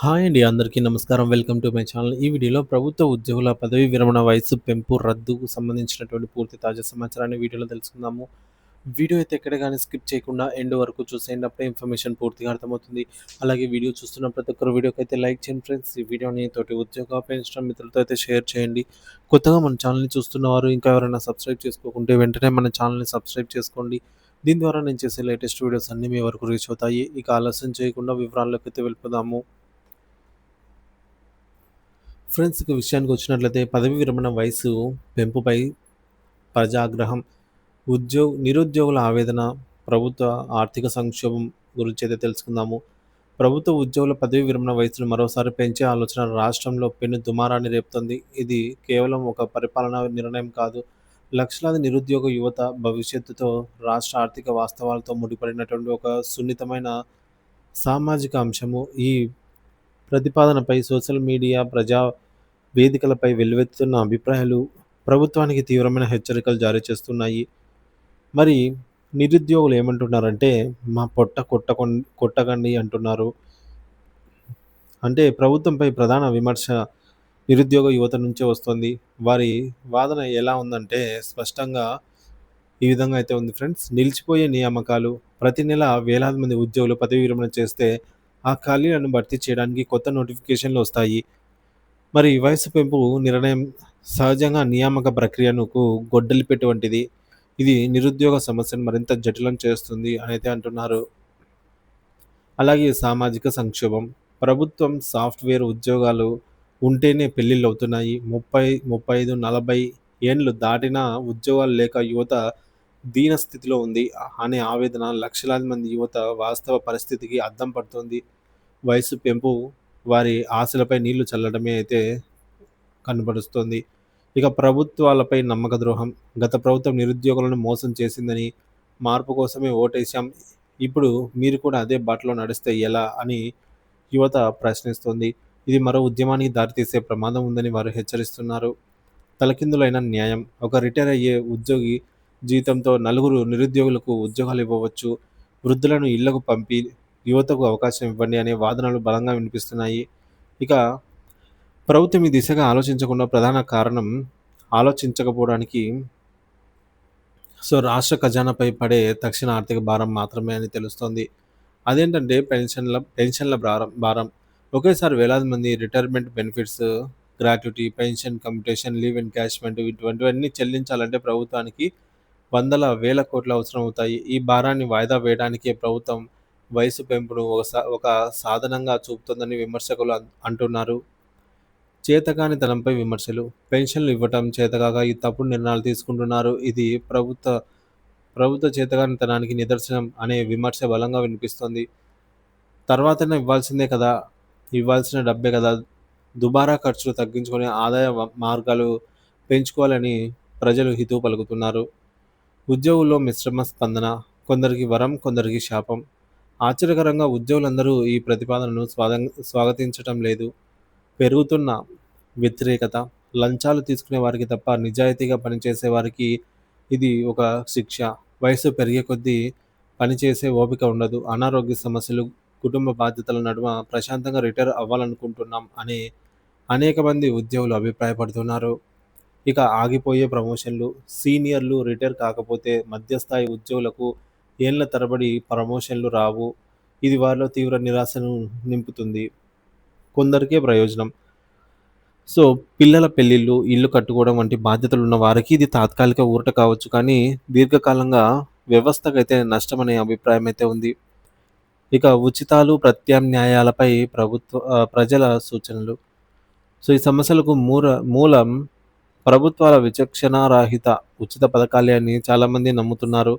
Hi అండి. అందరికీ నమస్కారం. Welcome to my channel. ఈ వీడియోలో ప్రభుత్వ ఉద్యోగుల పదవీ విరమణ వయస్సు పెంపు రద్దుకు సంబంధించినటువంటి పూర్తి తాజా సమాచారాన్ని వీడియోలో తెలుసుకుందాము. వీడియో అయితే ఎక్కడ గాని స్కిప్ చేయకుండా ఎండ్ వరకు చూసేయండి. అప్పుడే ఇన్ఫర్మేషన్ పూర్తిగా అర్థమవుతుంది. అలాగే వీడియో చూస్తున్న ప్రతి ఒక్కరు వీడియోకైతే లైక్ చేయండి ఫ్రెండ్స్. ఈ వీడియోని తోటి ఉద్యోగ అపేక్షణ మిత్రులతో అయితే షేర్ చేయండి. కొత్తగా మన ఛానల్‌ని చూస్తున్నవారు ఇంకా ఎవరైనా సబ్స్క్రైబ్ చేసుకోకుంటే వెంటనే మన ఛానల్‌ని సబ్స్క్రైబ్ చేసుకోండి. దీని ద్వారా నేను చేసే లేటెస్ట్ వీడియోస్ అన్నీ మీ వరకు రీచ్ అవుతాయి. ఇక ఆలస్యం చేయకుండా వివరాల్లోకైతే వెళ్ళిపోదాము. ఫ్రెండ్స్ ఇక విషయానికి వచ్చినట్లయితే పదవీ విరమణ వయసు పెంపుపై ప్రజాగ్రహం, నిరుద్యోగుల ఆవేదన, ప్రభుత్వ ఆర్థిక సంక్షోభం గురించి అయితే తెలుసుకుందాము. ప్రభుత్వ ఉద్యోగుల పదవీ విరమణ వయసును మరోసారి పెంచే ఆలోచన రాష్ట్రంలో పెను దుమారాన్ని రేపుతోంది. ఇది కేవలం ఒక పరిపాలనా నిర్ణయం కాదు. లక్షలాది నిరుద్యోగ యువత భవిష్యత్తుతో, రాష్ట్ర ఆర్థిక వాస్తవాలతో ముడిపడినటువంటి ఒక సున్నితమైన సామాజిక అంశము. ఈ ప్రతిపాదనపై సోషల్ మీడియా, ప్రజా వేదికలపై వెల్లువెత్తుతున్న అభిప్రాయాలు ప్రభుత్వానికి తీవ్రమైన హెచ్చరికలు జారీ చేస్తున్నాయి. మరి నిరుద్యోగులు ఏమంటున్నారంటే, మా పొట్ట కొట్టకండి అంటున్నారు. అంటే ప్రభుత్వంపై ప్రధాన విమర్శ నిరుద్యోగ యువత నుంచే వస్తుంది. వారి వాదన ఎలా ఉందంటే స్పష్టంగా ఈ విధంగా అయితే ఉంది ఫ్రెండ్స్. నిలిచిపోయే నియామకాలు, ప్రతి నెల వేలాది మంది ఉద్యోగులు పదవీ విరమణ చేస్తే ఆ ఖాళీలను భర్తీ చేయడానికి కొత్త నోటిఫికేషన్లు వస్తాయి. మరి వయసు పెంపు నిర్ణయం సహజంగా నియామక ప్రక్రియకు గొడ్డలిపెట్టు వంటిది. ఇది నిరుద్యోగ సమస్యను మరింత జటిలం చేస్తుంది అనైతే అంటున్నారు. అలాగే సామాజిక సంక్షోభం. ప్రభుత్వం సాఫ్ట్‌వేర్ ఉద్యోగాలు ఉంటేనే పెళ్ళిళ్ళవుతున్నాయి. 35, 40 ఏండ్లు దాటినా ఉద్యోగాలు లేక యువత దీనస్థితిలో ఉంది అనే ఆవేదన లక్షలాది మంది యువత వాస్తవ పరిస్థితికి అద్దం పడుతోంది. వయసు పెంపు వారి ఆశలపై నీళ్లు చల్లడమే అయితే కనబరుస్తోంది. ఇక ప్రభుత్వాలపై నమ్మక ద్రోహం. గత ప్రభుత్వం నిరుద్యోగులను మోసం చేసిందని, మార్పు కోసమే ఓటేశాం. ఇప్పుడు మీరు కూడా అదే బాటలో నడిస్తే ఎలా అని యువత ప్రశ్నిస్తోంది. ఇది మరో ఉద్యమానికి దారితీసే ప్రమాదం ఉందని వారు హెచ్చరిస్తున్నారు. తలకిందులైన న్యాయం. ఒక రిటైర్ అయ్యే ఉద్యోగి జీతంతో నలుగురు నిరుద్యోగులకు ఉద్యోగాలు ఇవ్వవచ్చు. వృద్ధులను ఇళ్లకు పంపి యువతకు అవకాశం ఇవ్వండి అనే వాదనలు బలంగా వినిపిస్తున్నాయి. ఇక ప్రభుత్వం ఈ దిశగా ఆలోచించకుండా ప్రధాన కారణం ఆలోచించకపోవడానికి రాష్ట్ర ఖజానాపై పడే తక్షణ ఆర్థిక భారం మాత్రమే అని తెలుస్తోంది. అదేంటంటే పెన్షన్ల భారం. ఒకేసారి వేలాది మంది retirement benefits, gratuity, pension, commutation, leave encashment ఇటువంటివన్నీ చెల్లించాలంటే ప్రభుత్వానికి వందల, వేల కోట్లు అవసరమవుతాయి. ఈ భారాన్ని వాయిదా వేయడానికే ప్రభుత్వం వయసు పెంపును ఒక సాధనంగా చూపుతోందని విమర్శకులు అంటున్నారు. చేతకానితనంపై విమర్శలు. పెన్షన్లు ఇవ్వటం చేతకాక ఈ తప్పుడు నిర్ణయాలు తీసుకుంటున్నారు. ఇది ప్రభుత్వ చేతకానితనానికి నిదర్శనం అనే విమర్శ బలంగా వినిపిస్తోంది. తర్వాతైనా ఇవ్వాల్సిందే కదా! ఇవ్వాల్సిన డబ్బే కదా! దుబారా ఖర్చులు తగ్గించుకొని ఆదాయ మార్గాలు పెంచుకోవాలని ప్రజలు హితవు పలుకుతున్నారు. ఉద్యోగుల్లో మిశ్రమ స్పందన. కొందరికి వరం, కొందరికి శాపం. ఆశ్చర్యకరంగా ఉద్యోగులందరూ ఈ ప్రతిపాదనను స్వాగతించటం లేదు. పెరుగుతున్న వ్యతిరేకత. లంచాలు తీసుకునే వారికి తప్ప నిజాయితీగా పనిచేసే వారికి ఇది ఒక శిక్ష. వయసు పెరిగే కొద్దీ పనిచేసే ఓపిక ఉండదు. అనారోగ్య సమస్యలు, కుటుంబ బాధ్యతల నడుమ ప్రశాంతంగా రిటైర్ అవ్వాలనుకుంటున్నాం అని అనేక మంది ఉద్యోగులు అభిప్రాయపడుతున్నారు. ఇక ఆగిపోయే ప్రమోషన్లు. సీనియర్లు రిటైర్ కాకపోతే మధ్యస్థాయి ఉద్యోగులకు ఏళ్ల తరబడి ప్రమోషన్లు రావు. ఇది వారిలో తీవ్ర నిరాశను నింపుతుంది. కొందరికే ప్రయోజనం. సో, పిల్లల పెళ్ళిళ్ళు, ఇల్లు కట్టుకోవడం వంటి బాధ్యతలున్న వారికి ఇది తాత్కాలిక ఊరట కావచ్చు. కానీ దీర్ఘకాలంగా వ్యవస్థకైతే నష్టమనే అభిప్రాయం అయితే ఉంది. ఇక ఉచితాలు, ప్రత్యామ్నాయాలపై ప్రజల సూచనలు. ఈ సమస్యలకు మూలం ప్రభుత్వాల విచక్షణారహిత ఉచిత పథకాలే అని చాలామంది నమ్ముతున్నారు.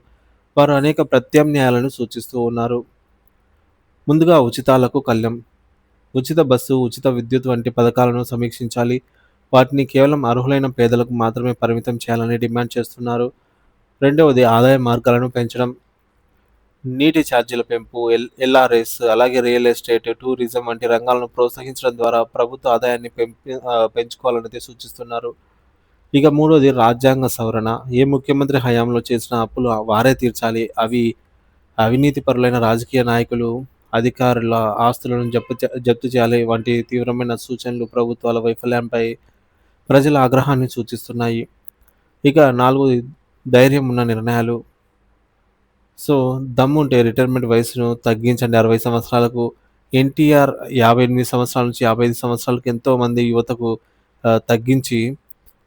వారు అనేక ప్రత్యామ్నాయాలను సూచిస్తూ ఉన్నారు. ముందుగా ఉచితాలకు కళ్లెం. ఉచిత బస్సు, ఉచిత విద్యుత్ వంటి పథకాలను సమీక్షించాలి. వాటిని కేవలం అర్హులైన పేదలకు మాత్రమే పరిమితం చేయాలని డిమాండ్ చేస్తున్నారు. రెండవది ఆదాయ మార్గాలను పెంచడం. నీటి ఛార్జీల పెంపు, ఎల్ఆర్ఎస్, అలాగే రియల్ ఎస్టేట్, టూరిజం వంటి రంగాలను ప్రోత్సహించడం ద్వారా ప్రభుత్వ ఆదాయాన్ని పెంచుకోవాలనైతే సూచిస్తున్నారు. ఇక మూడోది రాజ్యాంగ సవరణ. ఏ ముఖ్యమంత్రి హయాంలో చేసిన అప్పులు వారే తీర్చాలి. అవినీతిపరులైన రాజకీయ నాయకులు అధికారుల ఆస్తులను జప్తు చేయాలి వంటి తీవ్రమైన సూచనలు ప్రభుత్వాల వైఫల్యంపై ప్రజల ఆగ్రహాన్ని సూచిస్తున్నాయి. ఇక 4 ధైర్యం ఉన్న నిర్ణయాలు. సో, దమ్ముంటే రిటైర్మెంట్ వయసును తగ్గించండి 60 సంవత్సరాలకు. ఎన్టీఆర్ 58 సంవత్సరాల నుంచి 55 సంవత్సరాలకు ఎంతోమంది యువతకు తగ్గించి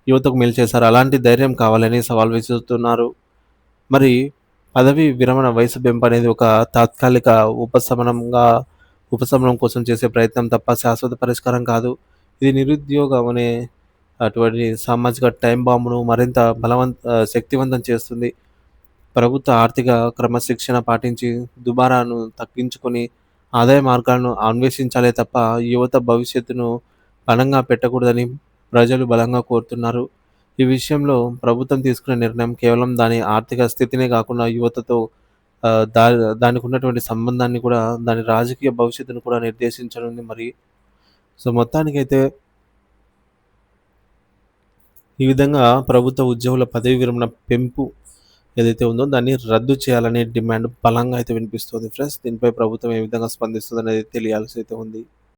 యువతకు మేలు చేశారు. అలాంటి ధైర్యం కావాలని సవాల్ విసురుతున్నారు. మరి పదవీ విరమణ వయసు పెంపనేది ఒక తాత్కాలిక ఉపశమనం కోసం చేసే ప్రయత్నం తప్ప శాశ్వత పరిష్కారం కాదు. ఇది నిరుద్యోగం అనే అటువంటి సామాజిక టైమ్ బాంబ్‌ను మరింత శక్తివంతం చేస్తుంది. ప్రభుత్వ ఆర్థిక క్రమశిక్షణ పాటించి దుబారాను తగ్గించుకొని ఆదాయ మార్గాలను అన్వేషించాలే తప్ప యువత భవిష్యత్తును పణంగా పెట్టకూడదని ప్రజలు బలంగా కోరుతున్నారు. ఈ విషయంలో ప్రభుత్వం తీసుకునే నిర్ణయం కేవలం దాని ఆర్థిక స్థితినే కాకుండా యువతతో ఆహ్, దా దానికున్నటువంటి సంబంధాన్ని కూడా దాని రాజకీయ భవిష్యత్తును కూడా నిర్దేశించనుంది మరి. సో, మొత్తానికైతే ఈ విధంగా ప్రభుత్వ ఉద్యోగుల పదవీ విరమణ పెంపు ఏదైతే ఉందో దాన్ని రద్దు చేయాలనే డిమాండ్ బలంగా అయితే వినిపిస్తుంది ఫ్రెండ్స్. దీనిపై ప్రభుత్వం ఏ విధంగా స్పందిస్తుందనేది తెలియాల్సి అయితే ఉంది.